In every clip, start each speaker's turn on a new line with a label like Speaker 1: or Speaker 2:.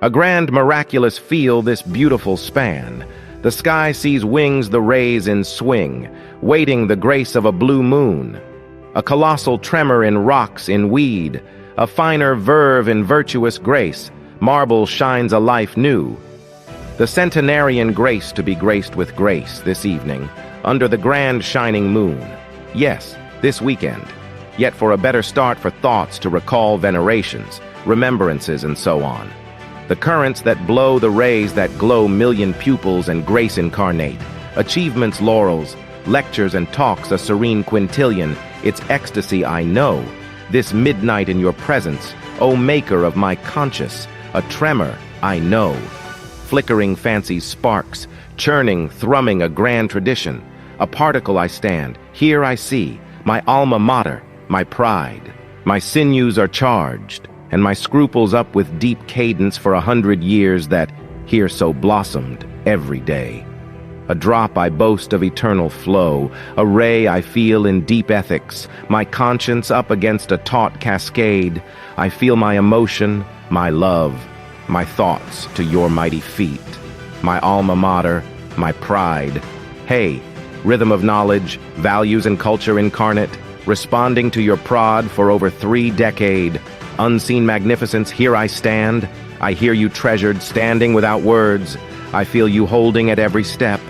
Speaker 1: A grand miraculous feel this beautiful span. The sky sees wings the rays in swing, waiting the grace of a blue moon. A colossal tremor in rocks in weed, a finer verve in virtuous grace, marble shines a life new. The centenarian grace to be graced with grace this evening, under the grand shining moon. Yes, this weekend. Yet for a better start for thoughts to recall venerations, remembrances and so on. The currents that blow the rays that glow million pupils and grace incarnate. Achievements laurels, lectures and talks a serene quintillion, its ecstasy I know. This midnight in your presence, O maker of my conscious, a tremor I know. Flickering fancy sparks, churning, thrumming a grand tradition. A particle I stand, here I see, my alma mater, my pride. My sinews are charged, and my scruples up with deep cadence for 100 years that here so blossomed every day. A drop I boast of eternal flow, a ray I feel in deep ethics, my conscience up against a taut cascade. I feel my emotion, my love, my thoughts to your mighty feet. My alma mater, my pride. Hey, rhythm of knowledge, values and culture incarnate, responding to your prod for over 3 decades. Unseen magnificence, here I stand. I hear you treasured, standing without words. I feel you holding at every step.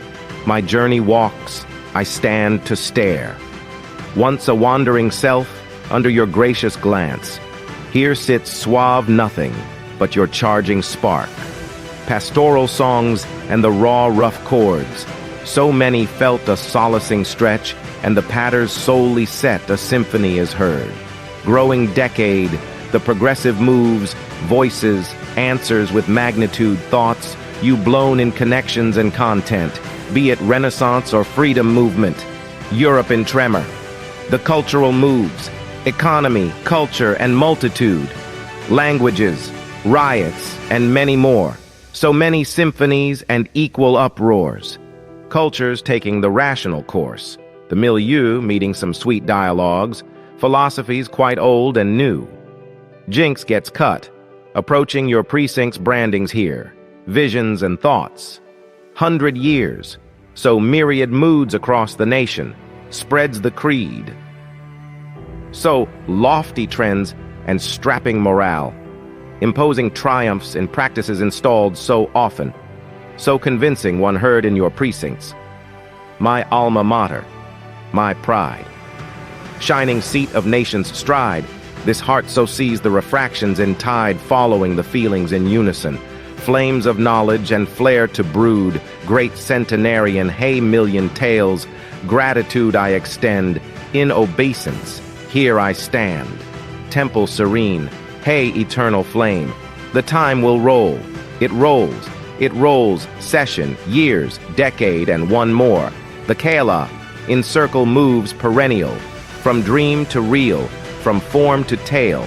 Speaker 1: My journey walks, I stand to stare. Once a wandering self, under your gracious glance. Here sits suave nothing, but your charging spark. Pastoral songs and the raw, rough chords. So many felt a solacing stretch, and the patterns solely set a symphony is heard. Growing decade, the progressive moves, voices, answers with magnitude, thoughts, you blown in connections and content, be it Renaissance or freedom movement, Europe in tremor, the cultural moves, economy, culture, and multitude, languages, riots, and many more. So many symphonies and equal uproars. Cultures taking the rational course, the milieu meeting some sweet dialogues, philosophies quite old and new. Jinx gets cut, approaching your precinct's brandings here, visions and thoughts. 100 years, so myriad moods across the nation, spreads the creed. So lofty trends and strapping morale, imposing triumphs in practices installed so often, so convincing one heard in your precincts. My alma mater, my pride. Shining seat of nations stride, this heart so sees the refractions in tide following the feelings in unison. Flames of knowledge and flare to brood, great centenarian, hey million tales, gratitude I extend, in obeisance, here I stand. Temple serene, hey eternal flame, the time will roll, it rolls, session, years, decade, and one more. The Kala, in circle moves perennial, from dream to real, from form to tale.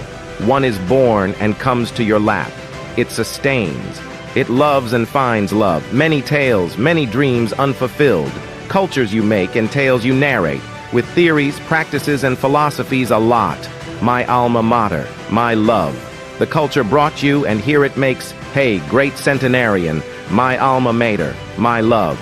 Speaker 1: One is born and comes to your lap. It sustains. It loves and finds love. Many tales, many dreams unfulfilled. Cultures you make and tales you narrate. With theories, practices, and philosophies a lot. My alma mater, my love. The culture brought you, and here it makes, hey, great centenarian, my alma mater, my love.